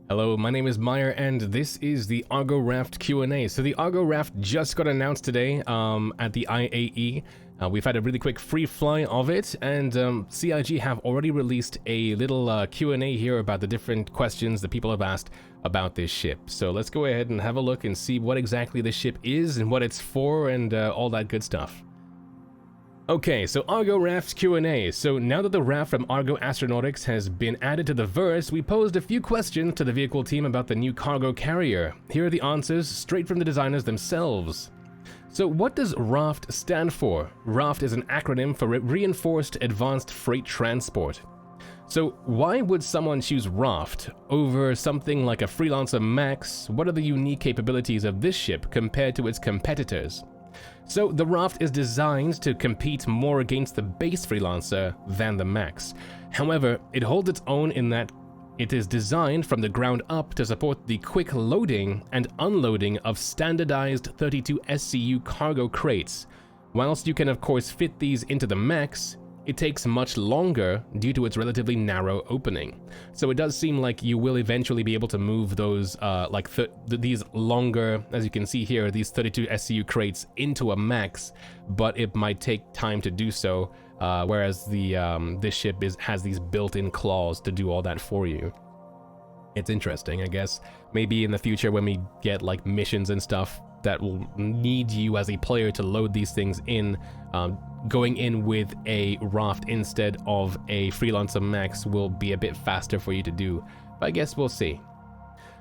Hello, my name is Meyer, and this is the Argo Raft Q&A. So the Argo Raft just got announced today at the IAE. We've had a really quick free fly of it, and CIG have already released a little Q&A here about the different questions that people have asked about this ship. So let's go ahead and have a look and see what exactly this ship is and what it's for and all that good stuff. Okay, so Argo Raft's Q&A. So now that the raft from Argo Astronautics has been added to the verse, we posed a few questions to the vehicle team about the new cargo carrier. Here are the answers straight from the designers themselves. So what does RAFT stand for? RAFT is an acronym for Reinforced Advanced Freight Transport. So why would someone choose RAFT over something like a Freelancer Max? What are the unique capabilities of this ship compared to its competitors? So the Raft is designed to compete more against the base Freelancer than the Max. However, it holds its own in that it is designed from the ground up to support the quick loading and unloading of standardized 32 SCU cargo crates. Whilst you can of course fit these into the Max, it takes much longer due to its relatively narrow opening. So it does seem like you will eventually be able to move those these longer, as you can see here, these 32 SCU crates into a Max, but it might take time to do so, whereas this ship has these built-in claws to do all that for you. It's interesting, I guess. Maybe in the future when we get like missions and stuff that will need you as a player to load these things in, going in with a Raft instead of a Freelancer Max will be a bit faster for you to do, but I guess we'll see.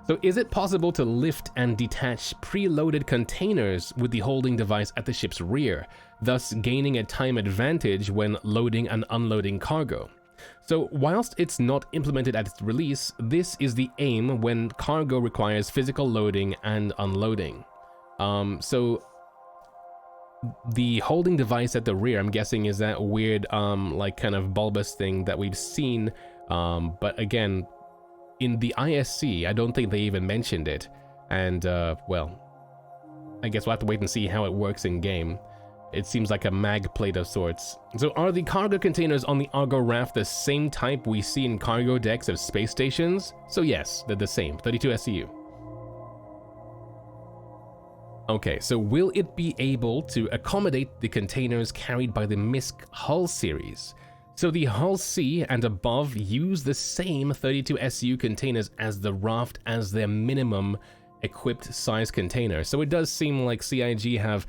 So is it possible to lift and detach preloaded containers with the holding device at the ship's rear, thus gaining a time advantage when loading and unloading cargo? So whilst it's not implemented at its release, this is the aim when cargo requires physical loading and unloading. So the holding device at the rear, I'm guessing, is that weird like kind of bulbous thing that we've seen, but again, in the ISC I don't think they even mentioned it, and well, I guess we'll have to wait and see how it works in game. It seems like a mag plate of sorts. So are the cargo containers on the Argo Raft the same type we see in cargo decks of space stations? So yes, they're the same, 32 SCU. Okay, so will it be able to accommodate the containers carried by the MISC hull series? So the Hull C and above use the same 32 SCU containers as the Raft as their minimum equipped size container. So it does seem like CIG have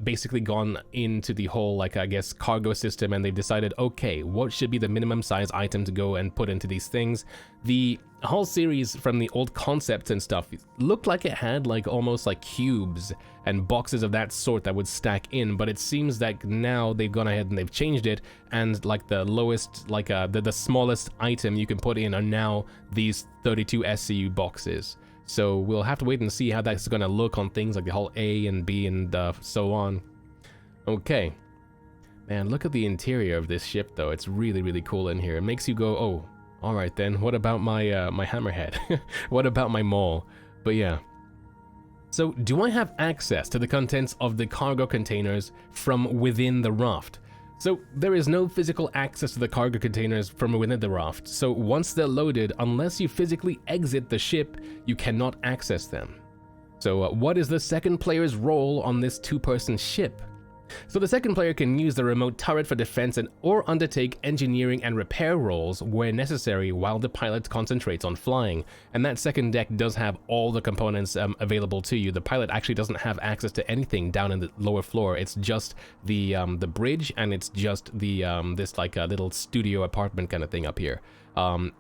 basically gone into the whole, like, I guess, cargo system, and they've decided, okay, what should be the minimum size item to go and put into these things. The Hull series from the old concepts and stuff looked like it had like almost like cubes and boxes of that sort that would stack in, but it seems like now they've gone ahead and they've changed it, and like the lowest, like the smallest item you can put in are now these 32 SCU boxes. So we'll have to wait and see how that's going to look on things like the Hull A and B and so on. Okay. Man, look at the interior of this ship though. It's really, really cool in here. It makes you go, oh, all right then, what about my my hammerhead? What about my maul? But yeah. So do I have access to the contents of the cargo containers from within the Raft? So there is no physical access to the cargo containers from within the Raft, so once they're loaded, unless you physically exit the ship, you cannot access them. So what is the second player's role on this two-person ship? So the second player can use the remote turret for defense or undertake engineering and repair roles where necessary while the pilot concentrates on flying. And that second deck does have all the components available to you. The pilot actually doesn't have access to anything down in the lower floor. It's just the bridge, and it's just the this like a little studio apartment kind of thing up here.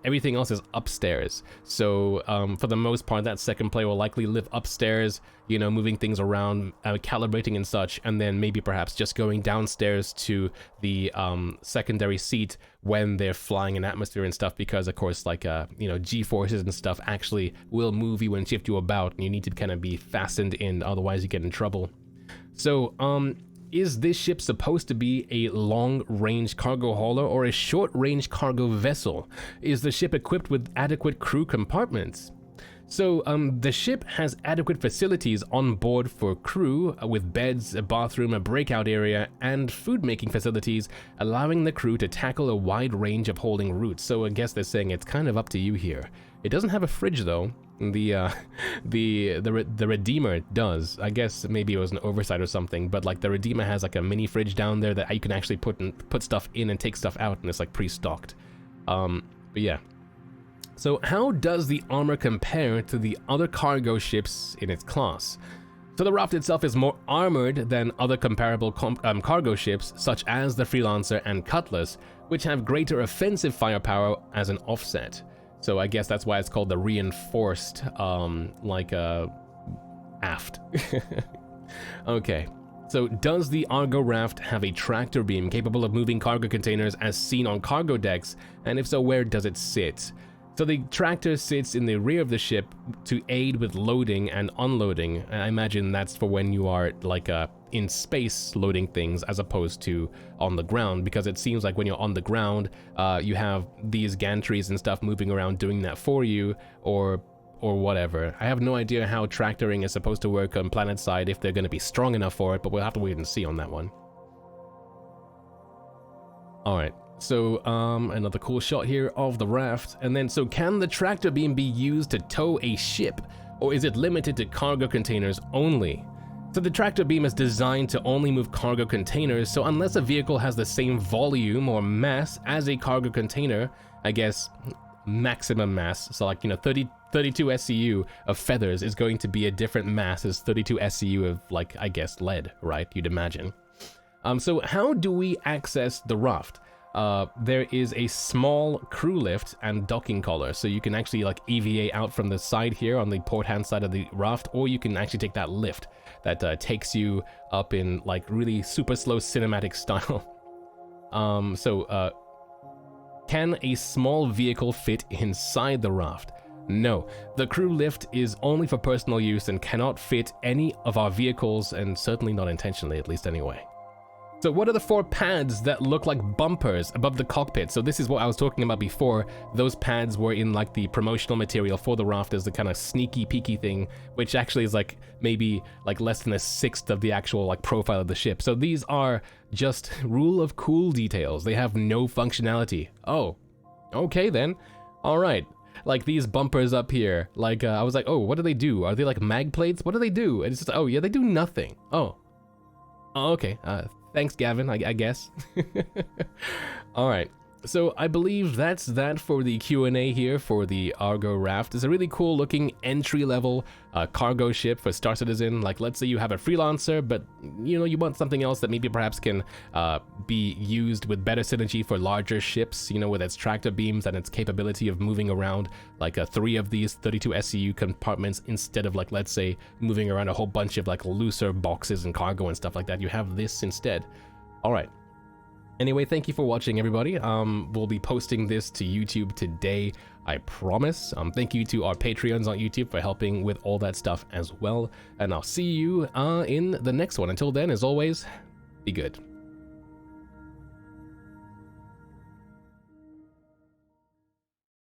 Everything else is upstairs. So for the most part, that second player will likely live upstairs, you know, moving things around, calibrating and such, and then maybe perhaps just going downstairs to the secondary seat when they're flying in atmosphere and stuff, because of course, like you know, G-forces and stuff actually will move you and shift you about, and you need to kind of be fastened in, otherwise you get in trouble. So is this ship supposed to be a long-range cargo hauler or a short-range cargo vessel? Is the ship equipped with adequate crew compartments? So the ship has adequate facilities on board for crew with beds, a bathroom, a breakout area, and food-making facilities, allowing the crew to tackle a wide range of holding routes. So I guess they're saying it's kind of up to you here. It doesn't have a fridge though. The Redeemer does. I guess maybe it was an oversight or something, but like the Redeemer has like a mini fridge down there that you can actually put stuff in and take stuff out, and it's like pre-stocked. But yeah. So how does the armor compare to the other cargo ships in its class? So the Raft itself is more armored than other comparable cargo ships, such as the Freelancer and Cutlass, which have greater offensive firepower as an offset. So I guess that's why it's called the reinforced, aft. Okay. So does the Argo Raft have a tractor beam capable of moving cargo containers as seen on cargo decks? And if so, where does it sit? So the tractor sits in the rear of the ship to aid with loading and unloading. I imagine that's for when you are like in space loading things as opposed to on the ground, because it seems like when you're on the ground, you have these gantries and stuff moving around doing that for you, or whatever. I have no idea how tractoring is supposed to work on planet side, if they're going to be strong enough for it, but we'll have to wait and see on that one. Alright. So, another cool shot here of the raft. And then, so can the tractor beam be used to tow a ship, or is it limited to cargo containers only? So the tractor beam is designed to only move cargo containers, so unless a vehicle has the same volume or mass as a cargo container, I guess maximum mass, so like, you know, 32 SCU of feathers is going to be a different mass as 32 SCU of, like, I guess lead, right? You'd imagine. So how do we access the raft? There is a small crew lift and docking collar, so you can actually like EVA out from the side here on the port hand side of the raft, or you can actually take that lift that takes you up in like really super slow cinematic style. Can a small vehicle fit inside the raft? No, the crew lift is only for personal use and cannot fit any of our vehicles, and certainly not intentionally, at least anyway. So what are the 4 pads that look like bumpers above the cockpit? So this is what I was talking about before. Those pads were in like the promotional material for the raft as the kind of sneaky peeky thing, which actually is like maybe like less than 1/6 of the actual like profile of the ship. So these are just rule of cool details. They have no functionality. Oh, okay then. All right. Like these bumpers up here, like I was like, oh, what do they do? Are they like mag plates? What do they do? And it's just, oh yeah, they do nothing. Oh, okay. Thanks, Gavin, I guess. All right. So I believe that's that for the Q&A here for the Argo Raft. It's a really cool looking entry-level cargo ship for Star Citizen. Like, let's say you have a Freelancer, but you know, you want something else that maybe perhaps can be used with better synergy for larger ships, you know, with its tractor beams and its capability of moving around like 3 of these 32 SCU compartments instead of like, let's say, moving around a whole bunch of like looser boxes and cargo and stuff like that. You have this instead. All right. Anyway, thank you for watching, everybody. We'll be posting this to YouTube today, I promise. Thank you to our Patreons on YouTube for helping with all that stuff as well. And I'll see you in the next one. Until then, as always, be good.